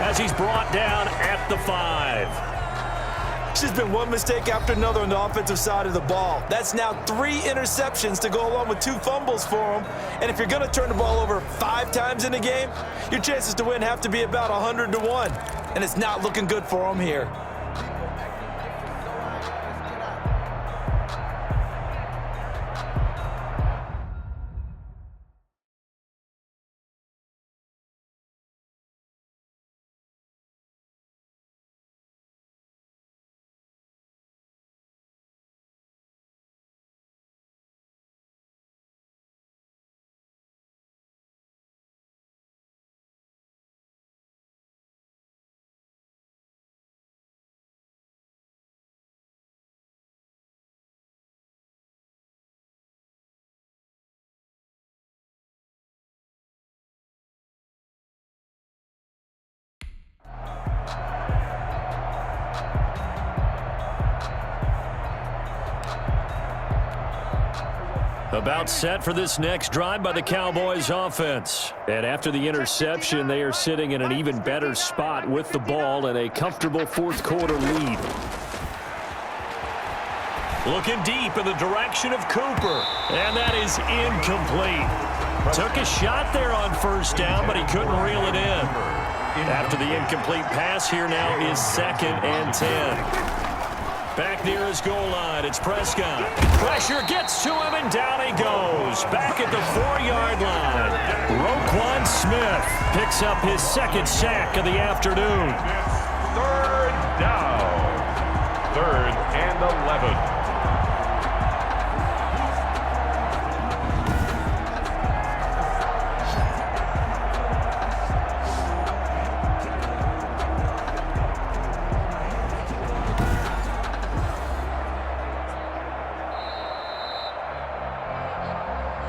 as he's brought down at the 5. It's just been one mistake after another on the offensive side of the ball. That's now 3 interceptions to go along with 2 fumbles for him. And if you're going to turn the ball over 5 times in a game, your chances to win have to be about 100 to 1. And it's not looking good for him here. About set for this next drive by the Cowboys offense. And after the interception, they are sitting in an even better spot with the ball and a comfortable fourth quarter lead. Looking deep in the direction of Cooper. And that is incomplete. Took a shot there on first down, but he couldn't reel it in. After the incomplete pass, here now is 2nd and 10. Back near his goal line, it's Prescott. Pressure gets to him, and down he goes. Back at the 4-yard line. Roquan Smith picks up his 2nd sack of the afternoon. 3rd down. 3rd and 11.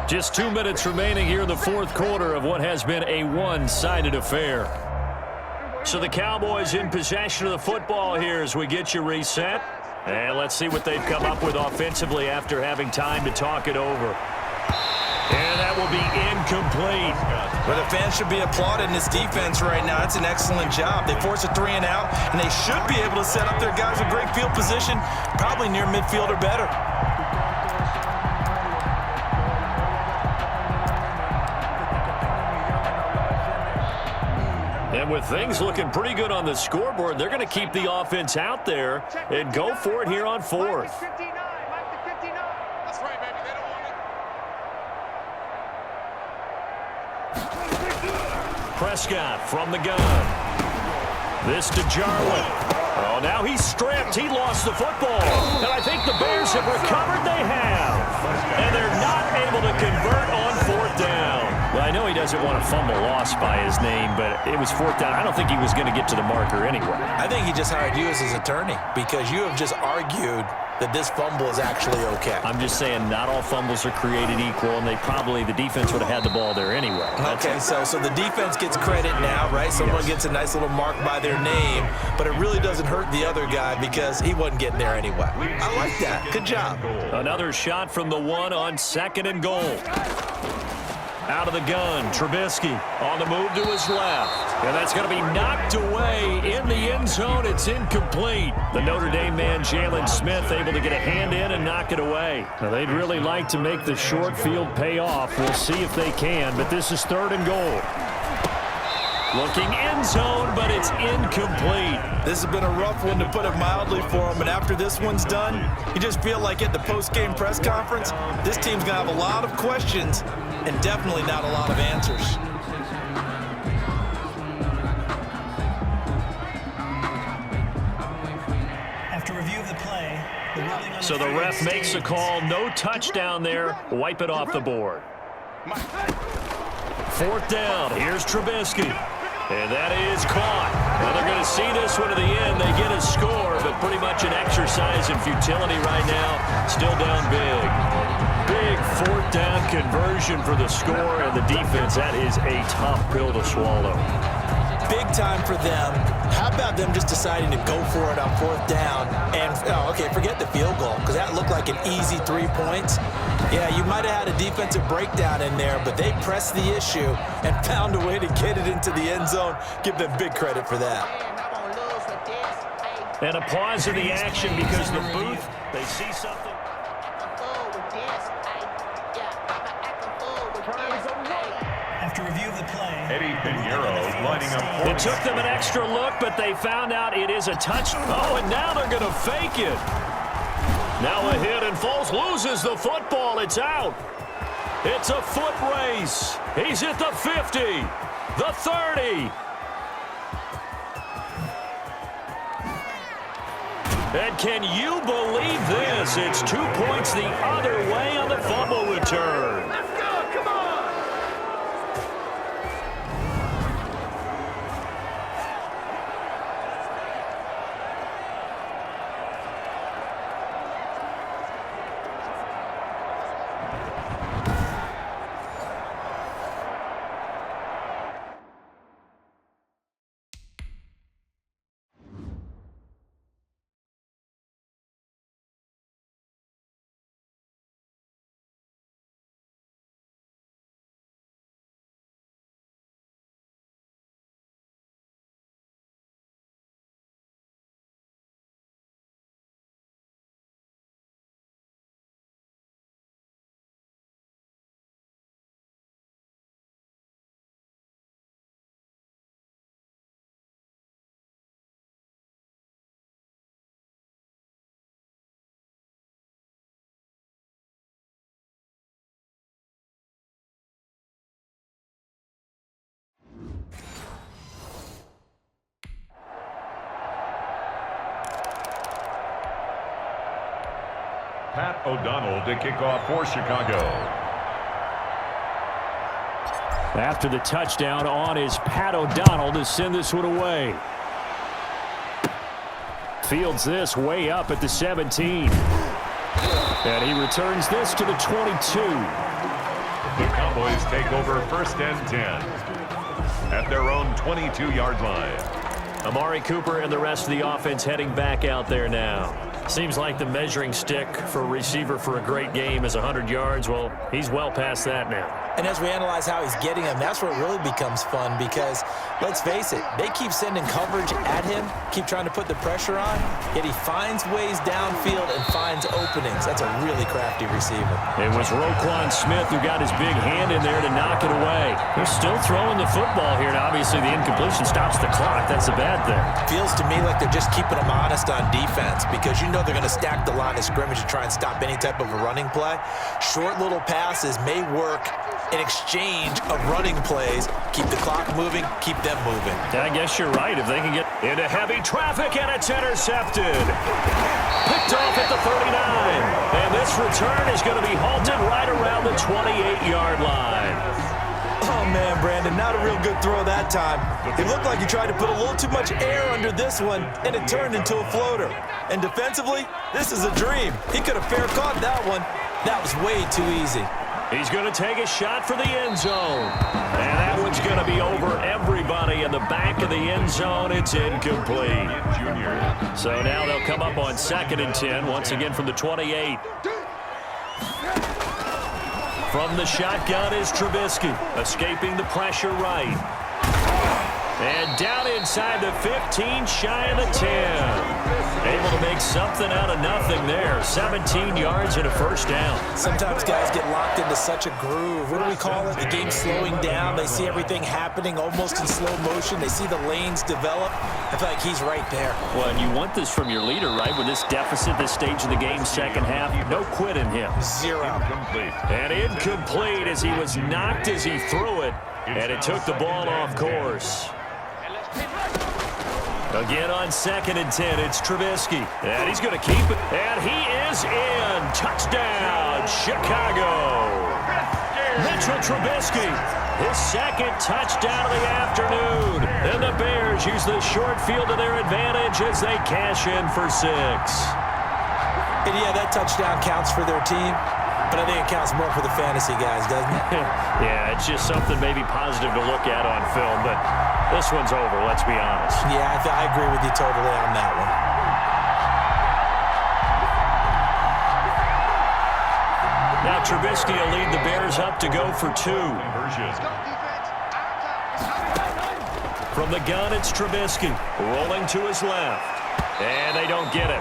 Just 2 minutes remaining here in the fourth quarter of what has been a one-sided affair. So the Cowboys in possession of the football here as we get you reset. And let's see what they've come up with offensively after having time to talk it over. And that will be incomplete. But the fans should be applauding this defense right now. It's an excellent job. They force a 3 and out, and they should be able to set up their guys with great field position, probably near midfield or better. And with things looking pretty good on the scoreboard, they're going to keep the offense out there and go for it here on 4th. Prescott from the gun. This to Jarwin. Oh, now he's stripped. He lost the football. And I think the Bears have recovered. They have. And they're not able to convert on 4th down. Well, I know he doesn't want a fumble lost by his name, but it was 4th down. I don't think he was going to get to the marker anyway. I think he just hired you as his attorney because you have just argued that this fumble is actually okay. I'm just saying not all fumbles are created equal, and the defense would have had the ball there anyway. Okay, so the defense gets credit now, right? Someone gets a nice little mark by their name, but it really doesn't hurt the other guy because he wasn't getting there anyway. I like that. Good job. Another shot from the 1 on 2nd and goal. Out of the gun, Trubisky on the move to his left. And that's going to be knocked away in the end zone. It's incomplete. The Notre Dame man, Jalen Smith, able to get a hand in and knock it away. Now, they'd really like to make the short field pay off. We'll see if they can, but this is 3rd and goal. Looking end zone, but it's incomplete. This has been a rough one, to put it mildly, for him. And after this one's done, you just feel like at the post-game press conference, this team's going to have a lot of questions and definitely not a lot of answers. After review of the play, the ruling on so the ref makes a call. No touchdown there. Wipe it off the board. 4th down. Here's Trubisky. And that is caught. Now they're going to see this one to the end. They get a score, but pretty much an exercise in futility right now. Still down big. Big 4th down conversion for the score and the defense. That is a tough pill to swallow. Big time for them. How about them just deciding to go for it on 4th down? And, okay, forget the field goal, because that looked like an easy 3 points. Yeah, you might have had a defensive breakdown in there, but they pressed the issue and found a way to get it into the end zone. Give them big credit for that. And a pause in the action because the booth, they see something. After review of the play, Eddie Pinheiro lining up. It took them an extra look, but they found out it is a touch. Oh, and now they're going to fake it. Now a hit, and Foles loses the football. It's out. It's a foot race. He's at the 50, the 30. And can you believe this? It's 2 points the other way on the fumble return. Let's go, come on! Pat O'Donnell to kick off for Chicago. After the touchdown on is Pat O'Donnell to send this one away. Fields this way up at the 17. And he returns this to the 22. The Cowboys take over 1st and 10 at their own 22-yard line. Amari Cooper and the rest of the offense heading back out there now. Seems like the measuring stick for a receiver for a great game is 100 yards. Well, he's well past that now. And as we analyze how he's getting them, that's where it really becomes fun because, let's face it, they keep sending coverage at him, keep trying to put the pressure on, yet he finds ways downfield and finds openings. That's a really crafty receiver. It was Roquan Smith who got his big hand in there to knock it away. They're still throwing the football here, and obviously the incompletion stops the clock. That's a bad thing. Feels to me like they're just keeping them honest on defense because you know they're going to stack the line of scrimmage and try and stop any type of a running play. Short little passes may work in exchange of running plays. Keep the clock moving, keep them moving. I guess you're right. If they can get into heavy traffic and it's intercepted. Picked off at the 39. And this return is going to be halted right around the 28-yard line. Oh, man, Brandon, not a real good throw that time. It looked like he tried to put a little too much air under this one, and it turned into a floater. And defensively, this is a dream. He could have fair caught that one. That was way too easy. He's going to take a shot for the end zone. And that one's going to be over everybody in the back of the end zone. It's incomplete. So now they'll come up on 2nd and 10, once again from the 28. From the shotgun is Trubisky, escaping the pressure right. And down inside the 15, shy of the 10. Able to make something out of nothing there. 17 yards and a first down. Sometimes guys get locked into such a groove. What do we call it? The game's slowing down. They see everything happening almost in slow motion. They see the lanes develop. I feel like he's right there. Well, and you want this from your leader, right? With this deficit, this stage of the game, second half, no quit in him. Zero. And incomplete as he was knocked as he threw it. And it took the ball off course. Again on 2nd and 10, it's Trubisky. And he's going to keep it. And he is in. Touchdown, Chicago. Mitchell Trubisky, his 2nd touchdown of the afternoon. And the Bears use the short field to their advantage as they cash in for 6. And yeah, that touchdown counts for their team. But I think it counts more for the fantasy guys, doesn't it? Yeah, it's just something maybe positive to look at on film. But This one's over, let's be honest. Yeah, I agree with you totally on that one. Now Trubisky will lead the Bears up to go for 2. From the gun, it's Trubisky, rolling to his left. And they don't get it.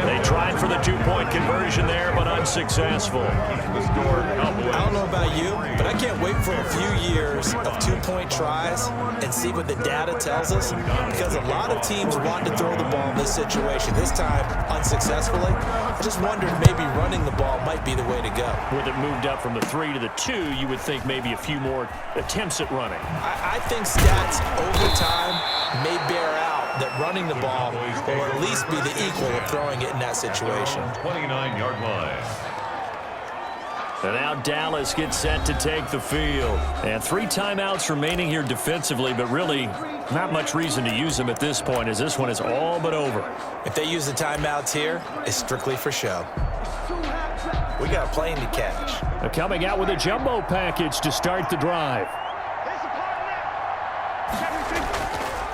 They tried for the 2-point conversion there, but unsuccessful. I don't know about you, but I can't wait for a few years of 2-point tries and see what the data tells us, because a lot of teams want to throw the ball in this situation. This time, unsuccessfully. I just wondered maybe running the ball might be the way to go. With it moved up from the 3 to the 2, you would think maybe a few more attempts at running. I think stats over time may bear out that running the ball will at least be the equal of throwing it in that situation. 29-yard line. And now Dallas gets set to take the field. And 3 timeouts remaining here defensively, but really not much reason to use them at this point, as this one is all but over. If they use the timeouts here, it's strictly for show. We got a plane to catch. They're coming out with a jumbo package to start the drive.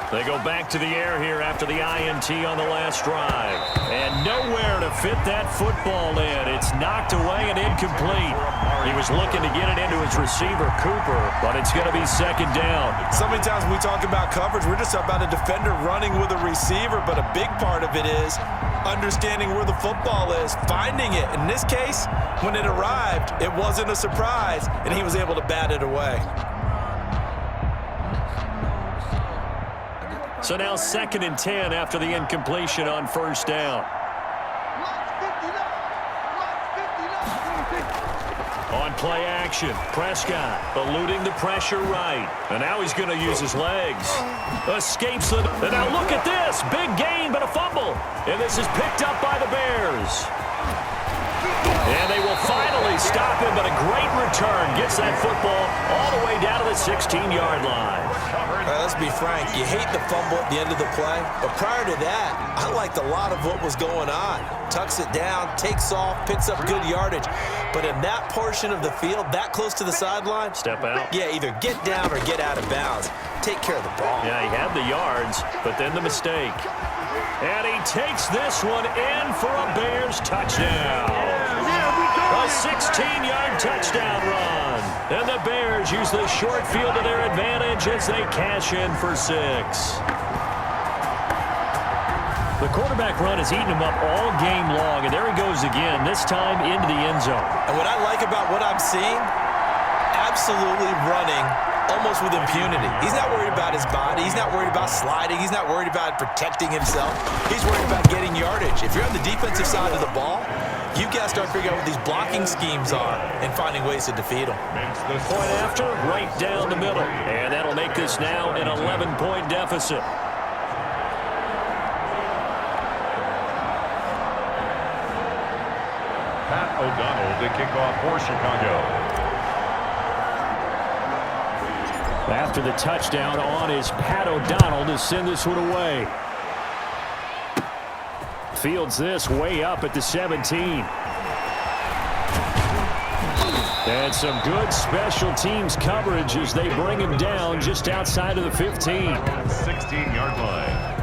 They go back to the air here after the INT on the last drive. And nowhere to fit that football in. It's knocked away and incomplete. He was looking to get it into his receiver, Cooper, but it's going to be second down. So many times when we talk about coverage, we're just about a defender running with a receiver, but a big part of it is understanding where the football is, finding it. In this case, when it arrived, it wasn't a surprise, and he was able to bat it away. So now 2nd and 10 after the incompletion on first down. On play action, Prescott eluding the pressure right. And now he's going to use his legs. Escapes it. And now look at this. Big gain, but a fumble. And this is picked up by the Bears. And they will finally stop him, but a great return. Gets that football all the way down to the 16-yard line. Let's be frank, you hate the fumble at the end of the play, but prior to that, I liked a lot of what was going on. Tucks it down, takes off, picks up good yardage, but in that portion of the field, that close to the sideline, step out. Yeah, either get down or get out of bounds. Take care of the ball. Yeah, he had the yards, but then the mistake. And he takes this one in for a Bears touchdown. A 16-yard touchdown run. And the Bears use the short field to their advantage as they cash in for 6. The quarterback run has eaten him up all game long, and there he goes again, this time into the end zone. And what I like about what I'm seeing, absolutely running almost with impunity. He's not worried about his body. He's not worried about sliding. He's not worried about protecting himself. He's worried about getting yardage. If you're on the defensive side of the ball, you've got to start figuring out what these blocking schemes are and finding ways to defeat them. Point after, right down the middle. And that'll make this now an 11-point deficit. Pat O'Donnell to kick off for Chicago. After the touchdown on is Pat O'Donnell to send this one away. Fields this way up at the 17. And some good special teams coverage as they bring him down just outside of the 15. 16-yard line.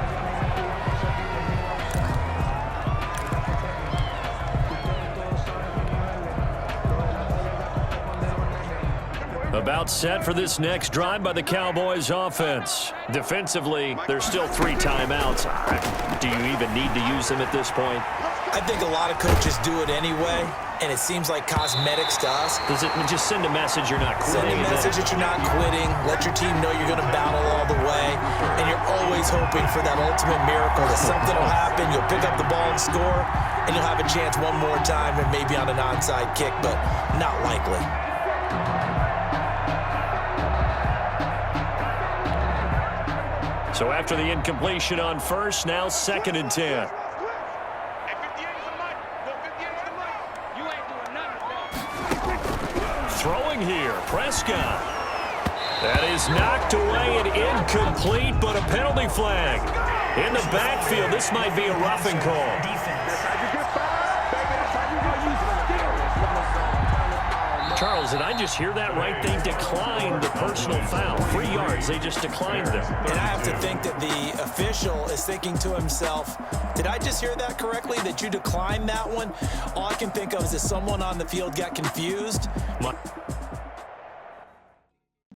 About set for this next drive by the Cowboys offense. Defensively, there's still 3 timeouts. Do you even need to use them at this point? I think a lot of coaches do it anyway, and it seems like cosmetics to us. Does it just send a message you're not quitting? Send a message that you're not quitting. Let your team know you're going to battle all the way, and you're always hoping for that ultimate miracle that something will happen, you'll pick up the ball and score, and you'll have a chance one more time and maybe on an onside kick, but not likely. So after the incompletion on first, now 2nd and 10. Throwing here, Prescott. That is knocked away and incomplete, but a penalty flag. In the backfield, this might be a roughing call. Charles, did I just hear that right? They declined the personal foul. 3 yards, they just declined them. And I have to think that the official is thinking to himself, did I just hear that correctly, that you declined that one? All I can think of is that someone on the field got confused.